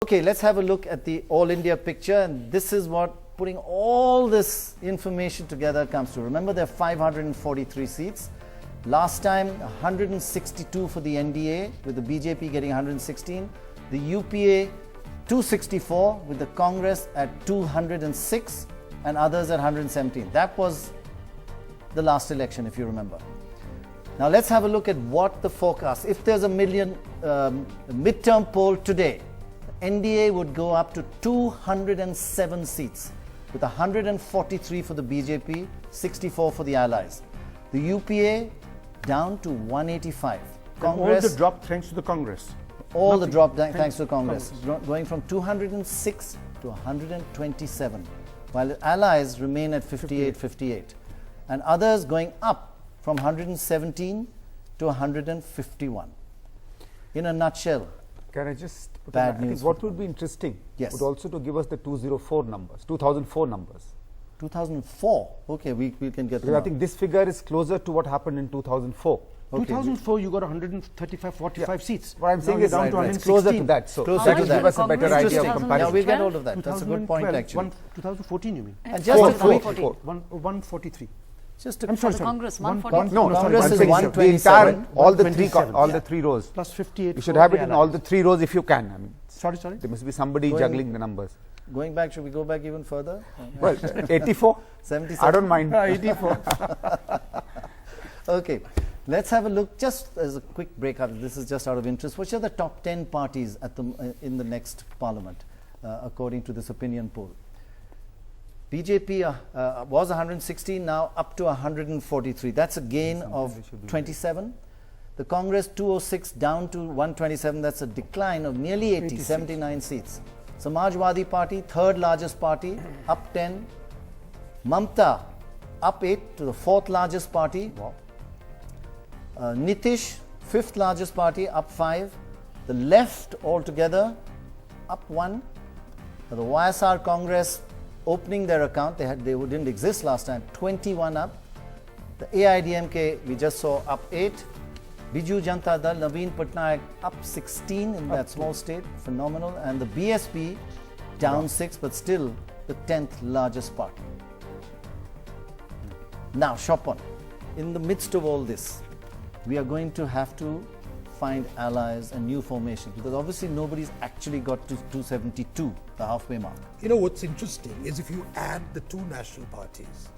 Okay, let's have a look at the All India picture, and this is what putting all this information together comes to. Remember, there are 543 seats. Last time, 162 for the NDA, with the BJP getting 116. The UPA, 264, with the Congress at 206, and others at 117. That was the last election, if you remember. Now let's have a look at what the forecast. If there's a midterm poll today, NDA would go up to 207 seats, with 143 for the BJP, 64 for the Allies. The UPA down to 185. Congress, all the drop thanks to the Congress. All the drop thanks to Congress, going from 206 to 127, while the Allies remain at 58. And others going up from 117 to 151. In a nutshell, can I just put bad news? What would be interesting would also to give us the 2004 numbers. 2004. Okay, we can get because I think this figure is closer to what happened in 2004. Okay. 2004, you got 45 seats. What I'm saying is down to it's closer to that. So that will give us a better idea of comparison. Yeah, we'll get hold of that. That's a good point, actually. 2014, you mean? And just 143. I'm sorry. Congress 140. No, Congress is 127. The entire, all the three rows. Plus 58. You should have it in all the three rows if you can. I mean, sorry. There must be somebody juggling the numbers. Going back, should we go back even further? Well, 84. 77. I don't mind. 84. Okay, let's have a look. Just as a quick breakout, this is just out of interest. Which are the top 10 parties at in the next parliament, according to this opinion poll? BJP was 116, now up to 143. That's a gain of 27. The Congress 206 down to 127. That's a decline of nearly 80, 79 seats. Samajwadi Party, third largest party, up 10. Mamta, up 8 to the fourth largest party. Wow. Nitish, fifth largest party, up 5. The left altogether, up 1. The YSR Congress opening their account, they didn't exist last time, 21 up. The AIDMK, we just saw, up 8. Biju Janata Dal, Naveen Patnaik, up 16 in that small state, phenomenal. And the BSP, down 6, but still the 10th largest party. Now, Shopon, in the midst of all this, we are going to have to find allies and new formations, because obviously nobody's actually got to 272, the halfway mark. You know what's interesting is if you add the two national parties,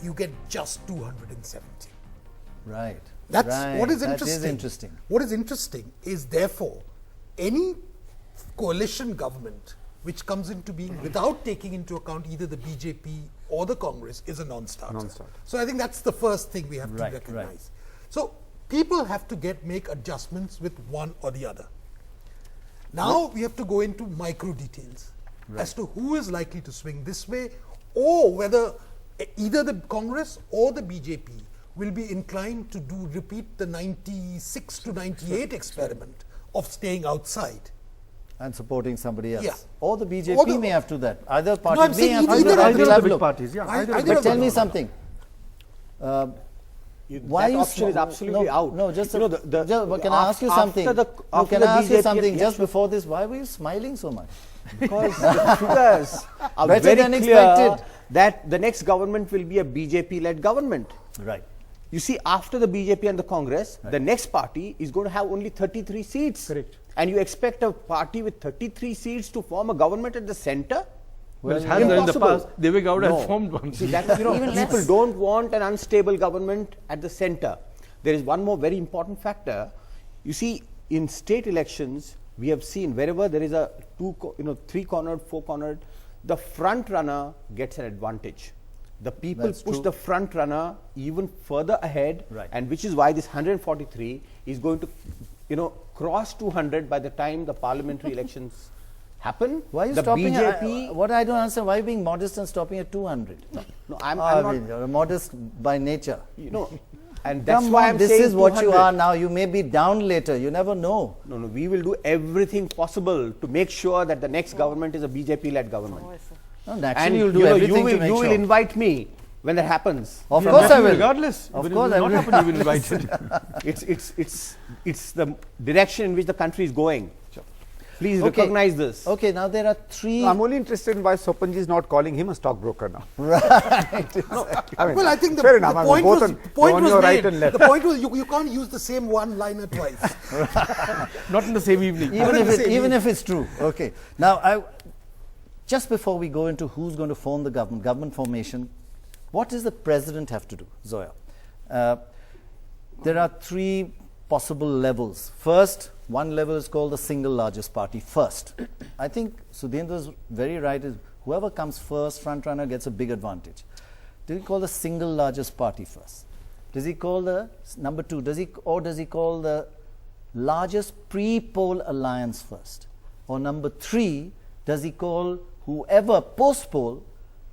you get just 270. Right. That's what is interesting. That is interesting. What is interesting is therefore any coalition government which comes into being without taking into account either the BJP or the Congress is a non-starter. So I think that's the first thing we have to recognize. Right. So people have to make adjustments with one or the other. Now we have to go into micro details as to who is likely to swing this way, or whether either the Congress or the BJP will be inclined to repeat the 96 to 98 experiment of staying outside. And supporting somebody else. Yeah. Or the BJP may have to do that. Either party I'm may saying have to do either that. of Either the of the big parties, yeah. But tell me something. Why that option is absolutely out. No, just, can I ask you something? Can I ask you something just before this? Why were you smiling so much? Because the figures are Better very than clear expected. that the next government will be a BJP-led government. Right. You see, after the BJP and the Congress, the next party is going to have only 33 seats. Correct. And you expect a party with 33 seats to form a government at the center? Well, it has done in the past. Deve Gowda has formed one. See, that, people don't want an unstable government at the center. There is one more very important factor. You see, in state elections, we have seen wherever there is a three-cornered, four-cornered, the front runner gets an advantage. The people push the front runner even further ahead, and which is why this 143 is going to, cross 200 by the time the parliamentary elections happen. Why are you stopping at, what I don't understand, why are you being modest and stopping at 200? No, I'm not. You're modest by nature. And that's why I'm saying this is what 200. you are now. You may be down later. You never know. No, we will do everything possible to make sure that the next government is a BJP-led government. No, naturally, and you'll do everything to make you sure. will invite me when that happens. Of course I will. Regardless. Of course I will. Not happen, you will invite it. It's the direction in which the country is going. Please Okay. recognize this. Okay, now there are three. I'm only interested in why Sopanji is not calling him a stockbroker now. I mean, Well, I think the, fair the enough. I mean, point both was, on- point on was your made. right and left. The point was you can't use the same one-liner twice. Not in the same evening. even if it's true. Okay. Now, just before we go into who's going to form the government formation, what does the president have to do, Zoya? There are three possible levels. First, one level is called the single largest party first. I think Sudhindra is very right. Is whoever comes first, front runner, gets a big advantage. Does he call the single largest party first? Does he call the number two? Does he call the largest pre-poll alliance first? Or number three, does he call whoever post-poll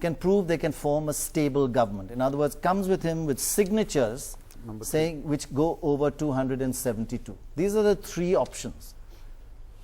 can prove they can form a stable government? In other words, comes with him with signatures saying which go over 272. These are the three options.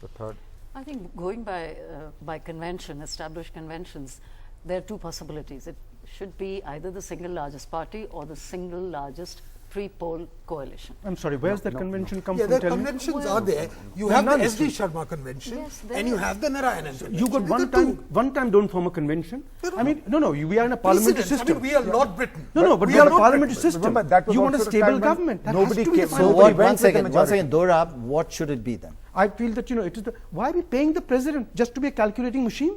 The third. I think going by convention, established conventions, there are two possibilities. It should be either the single largest party or the single largest pre-poll coalition. I'm sorry, where's that convention come Yeah, from? the Tell me. conventions are there. You Well, have the none S.D. is Sharma convention Yes, there and you is. have the Narayanan convention. You got These are one time don't form a convention. No, no, I mean, no, we are in a parliamentary precedents. I system. mean, we are not Britain. No, but we we are a not parliamentary Britain. system. Remember, that was You want a also the stable time when government. That nobody has to be came- the So final Nobody thing. one went with the second, majority. Dorab, what should it be then? I feel that, it is why are we paying the president just to be a calculating machine?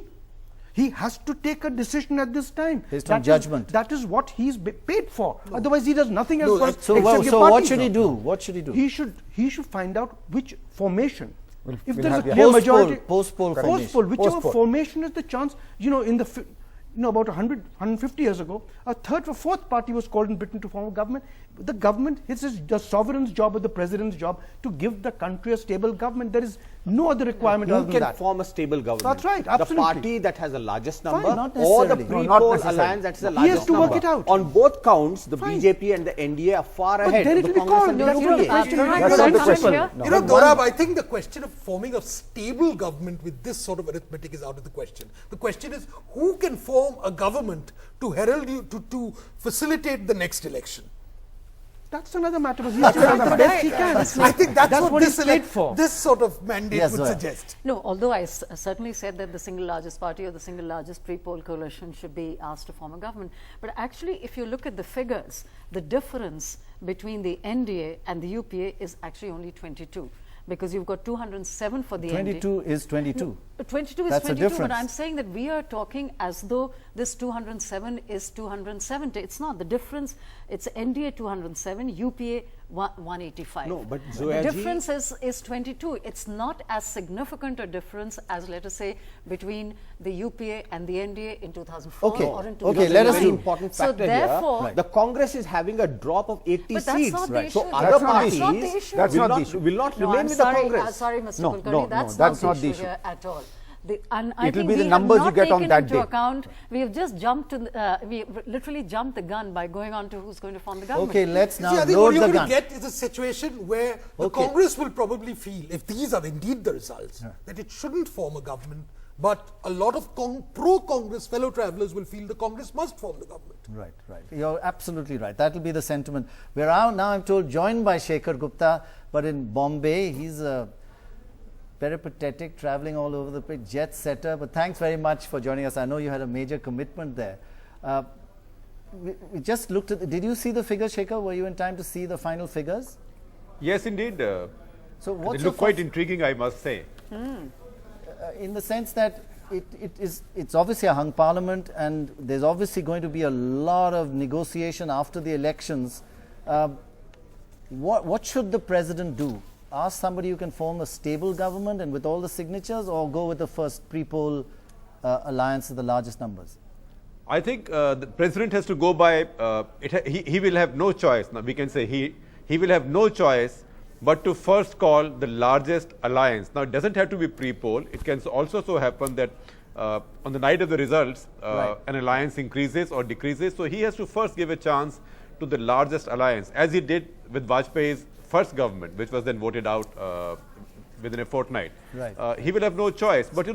He has to take a decision at this time. Based on That is- judgment. That is what he's paid for. Otherwise, he does nothing else No, for us So, except give what parties. should he do? What should he do? He should find out which formation. If we'll there's a have the clear post-poll, majority, post-poll formation. post-poll, whichever Post-poll. formation is the chance. In the about 100, 150 years ago, a third or fourth party was called in Britain to form a government. The government, it's the sovereign's job or the president's job to give the country a stable government. There is no other requirement other Who than can that. form a stable government? That's right, The absolutely. party that has the largest Fine, number not or the necessarily. No, not pre-poll necessarily. alliance that's the He largest has to number. work it out. On both counts, the Fine. BJP and the NDA are far But ahead then of it the will be Congress called. and the That's not the UPA. question. Can I That's put not in the comment question. here? No. You know, Dorab, I think the question of forming a stable government with this sort of arithmetic is out of the question. The question is who can form a government to herald you to facilitate the next election. That's another matter. But he has to try the best he can. I think that's what he's paid for. this sort of mandate Yes, would Zoya. suggest. No, although I certainly said that the single largest party or the single largest pre-poll coalition should be asked to form a government. But actually, if you look at the figures, the difference between the NDA and the UPA is actually only 22. Because you've got 207 for the NDA. 22 is 22. 22 is That's a 22, but difference. I'm saying that we are talking as though this 207 is 270. It's not. The difference, it's NDA 207, UPA 185. No, but the Zoya ji- difference is 22. It's not as significant a difference as, let us say, between the UPA and the NDA in 2004 Okay, or in 2009. okay, let us very do- important So factor therefore- here. The Congress is having a drop of 80 But that's seats. not the issue. So That's other not the parties issue. That's not the issue. That's will not the not issue. will not No, remain I'm with sorry, the Congress. sorry, Mr. No, Kulkarni, no, that's, that's not not the the issue issue. here at all. I It'll think be the we numbers have you not get on taken that into day. account. We have just jumped to we literally jumped the gun by going on to who's going to form the government. Okay, let's now See, I think load what you're the going gun. to get is a situation where the Okay. Congress will probably feel, if these are indeed the results, that it shouldn't form a government, but a lot of pro-Congress fellow travelers will feel the Congress must form the government. Right, right. You're absolutely right. That will be the sentiment. We're now, I'm told, joined by Shekhar Gupta, but in Bombay. He's a peripatetic, traveling all over the place, jet setter. But thanks very much for joining us. I know you had a major commitment there. We just looked at. Did you see the figures, Shekhar? Were you in time to see the final figures? Yes, indeed. So They what's your look quite first- intriguing, I must say. in the sense that it's obviously a hung parliament, and there's obviously going to be a lot of negotiation after the elections. What should the president do? Ask somebody who can form a stable government and with all the signatures, or go with the first pre-poll alliance of the largest numbers? I think the president has to go by, he will have no choice. Now, we can say he will have no choice but to first call the largest alliance. Now, it doesn't have to be pre-poll. It can also so happen that on the night of the results, Right. an alliance increases or decreases. So, he has to first give a chance to the largest alliance, as he did with Vajpayee's first government, which was then voted out within a fortnight. Right. He will have no choice. But,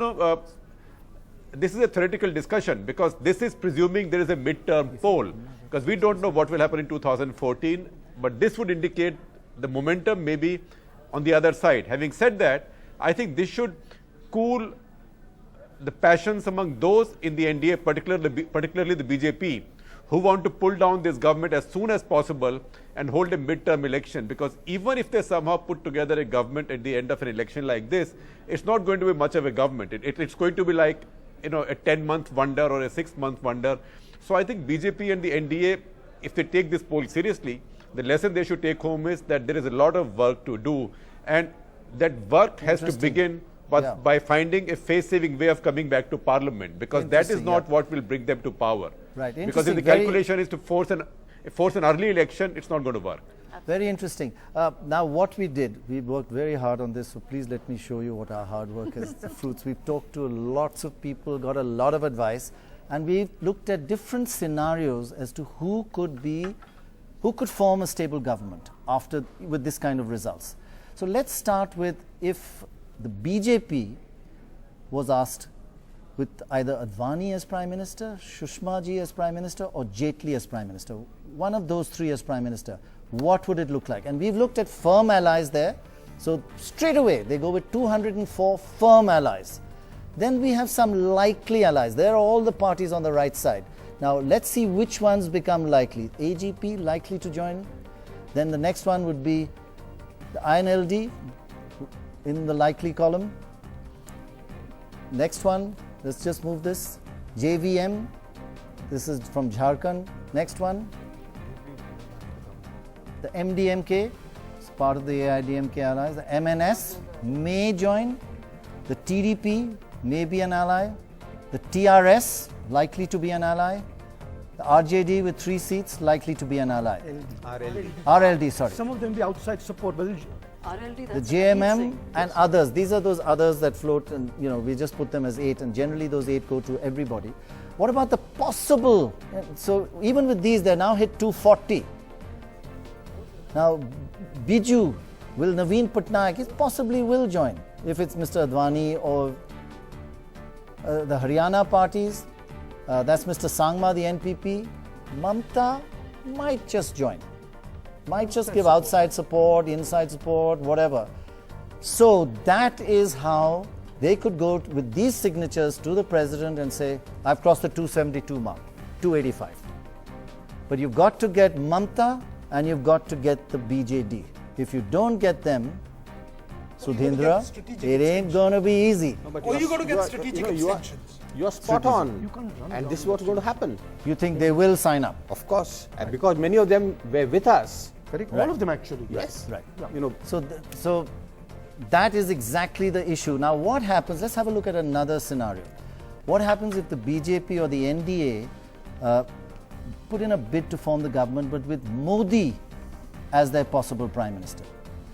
this is a theoretical discussion, because this is presuming there is a midterm poll, because we don't know what will happen in 2014, but this would indicate the momentum may be on the other side. Having said that, I think this should cool the passions among those in the NDA, particularly the BJP, who want to pull down this government as soon as possible and hold a midterm election. Because even if they somehow put together a government at the end of an election like this, it's not going to be much of a government. It's going to be like, you know, a 10-month wonder or a 6-month wonder. So I think BJP and the NDA, if they take this poll seriously, the lesson they should take home is that there is a lot of work to do, and that work has to begin by finding a face-saving way of coming back to parliament, because that is not what will bring them to power. Right. Because if the calculation is to force an early election, it's not going to work. Very interesting. Now what we did, we worked very hard on this, so please let me show you what our hard work is, the fruits. We've talked to lots of people, got a lot of advice, and we've looked at different scenarios as to who could form a stable government with this kind of results. So let's start with, if the BJP was asked with either Advani as Prime Minister, Sushma ji as Prime Minister, or Jaitley as Prime Minister, one of those three as Prime Minister, what would it look like? And we've looked at firm allies there. So straight away, they go with 204 firm allies. Then we have some likely allies. There are all the parties on the right side. Now let's see which ones become likely. AGP likely to join. Then the next one would be the INLD in the likely column. Next one, let's just move this. JVM, this is from Jharkhand. Next one, the MDMK, it's part of the AIDMK allies. The MNS may join. The TDP may be an ally. The TRS likely to be an ally. The RJD with 3 seats likely to be an ally. RLD, sorry. Some of them be outside support. But RLD, The that's JMM and others. These are those others that float, and we just put them as 8, and generally those 8 go to everybody. What about the possible? So even with these, they're now hit 240. Now, Biju, will Naveen Patnaik, he possibly will join if it's Mr. Advani or the Haryana parties. That's Mr. Sangma, the NPP. Mamta might just join. Might just give outside support, inside support, whatever. So that is how they could go with these signatures to the president and say, I've crossed the 272 mark, 285. But you've got to get Mamta and you've got to get the BJD. If you don't get them, Sudhindra, it ain't going to be easy. Or you got to get strategic extensions. You are spot on, and this is what's going to happen. You think they will sign up? Of course, and because many of them were with us. correct? All of them actually. Yes, Right. you know. So that is exactly the issue. Now what happens, let's have a look at another scenario. What happens if the BJP or the NDA put in a bid to form the government, but with Modi as their possible Prime Minister?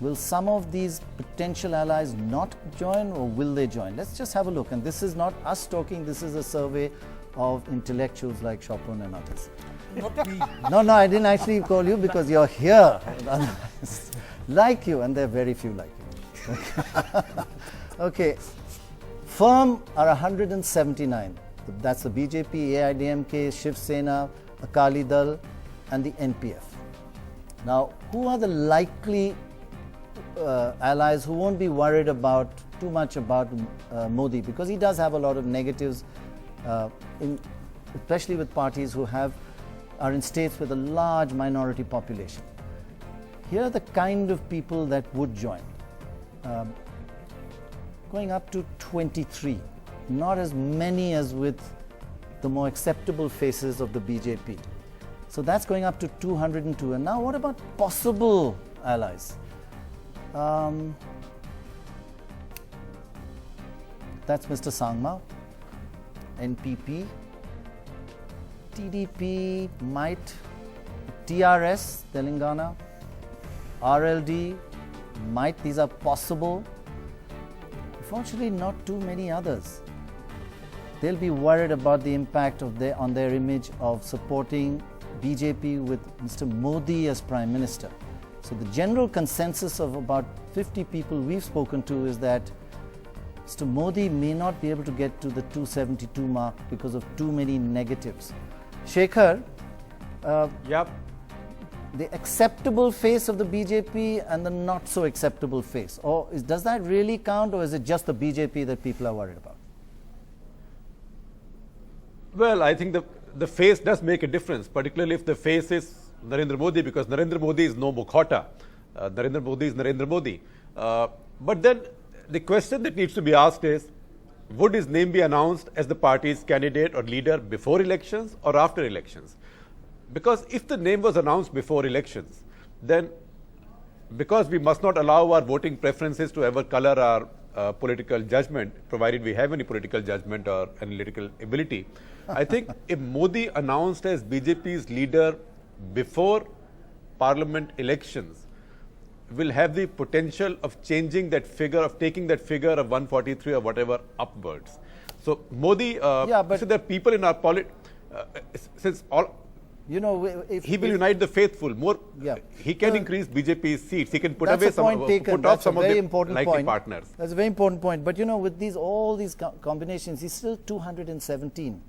Will some of these potential allies not join, or will they join? Let's just have a look. And this is not us talking, this is a survey of intellectuals like Chopin and others. Not me. No, I didn't actually call you because you're here. Like you, and there are very few like you. Okay. Firm are 179. That's the BJP, AIDMK, Shiv Sena, Akali Dal, and the NPF. Now, who are the likely allies who won't be worried about too much about Modi, because he does have a lot of negatives, especially with parties who are in states with a large minority population. Here are the kind of people that would join. Going up to 23, not as many as with the more acceptable faces of the BJP. So that's going up to 202. And now what about possible allies? That's Mr. Sangma, NPP, TDP might, TRS, Telangana, RLD might, these are possible. Unfortunately, not too many others. They'll be worried about the impact of on their image of supporting BJP with Mr. Modi as Prime Minister. So the general consensus of about 50 people we've spoken to is that Mr. Modi may not be able to get to the 272 mark because of too many negatives. Shekhar, Yep. the acceptable face of the BJP and the not so acceptable face? Or does that really count, or is it just the BJP that people are worried about? Well, I think the face does make a difference, particularly if the face is Narendra Modi, because Narendra Modi is no Mukhota. Narendra Modi is Narendra Modi. But then the question that needs to be asked is, would his name be announced as the party's candidate or leader before elections or after elections? Because if the name was announced before elections, then because we must not allow our voting preferences to ever color our political judgment, provided we have any political judgment or analytical ability, I think if Modi announced as BJP's leader before parliament elections, will have the potential of changing that figure, of taking that figure of 143 or whatever upwards. So Modi, but so there are people in our since all, you know, he will unite the faithful. More, he can increase BJP's seats. He can put away some, put off some of the likely partners. That's a very important point. But you know, with all these combinations, he's still 217.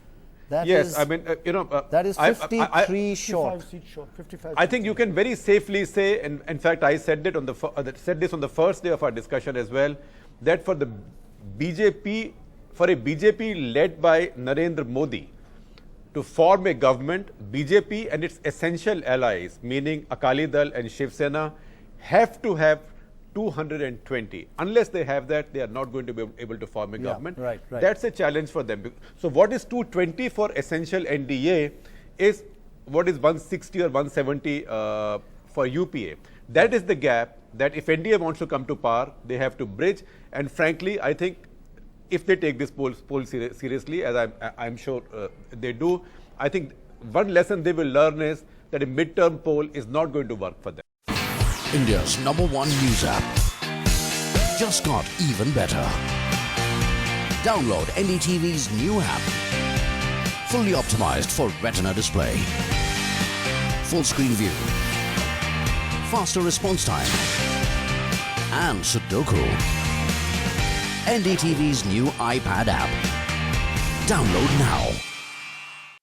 That is, I mean, that is 53 short. 55 seats short. 55. I think you can very safely say, and in fact, I said it on said this on the first day of our discussion as well, that for the BJP, for a BJP led by Narendra Modi to form a government, BJP and its essential allies, meaning Akali Dal and Shiv Sena, have to have 220. Unless they have that, they are not going to be able to form a government. Right. That's a challenge for them. So what is 220 for essential NDA is what is 160 or 170 for UPA. That is the gap that if NDA wants to come to power, they have to bridge. And frankly, I think if they take this poll seriously, as I'm sure they do, I think one lesson they will learn is that a midterm poll is not going to work for them. India's #1 news app just got even better. Download NDTV's new app. Fully optimized for retina display. Full screen view. Faster response time. And Sudoku. NDTV's new iPad app. Download now.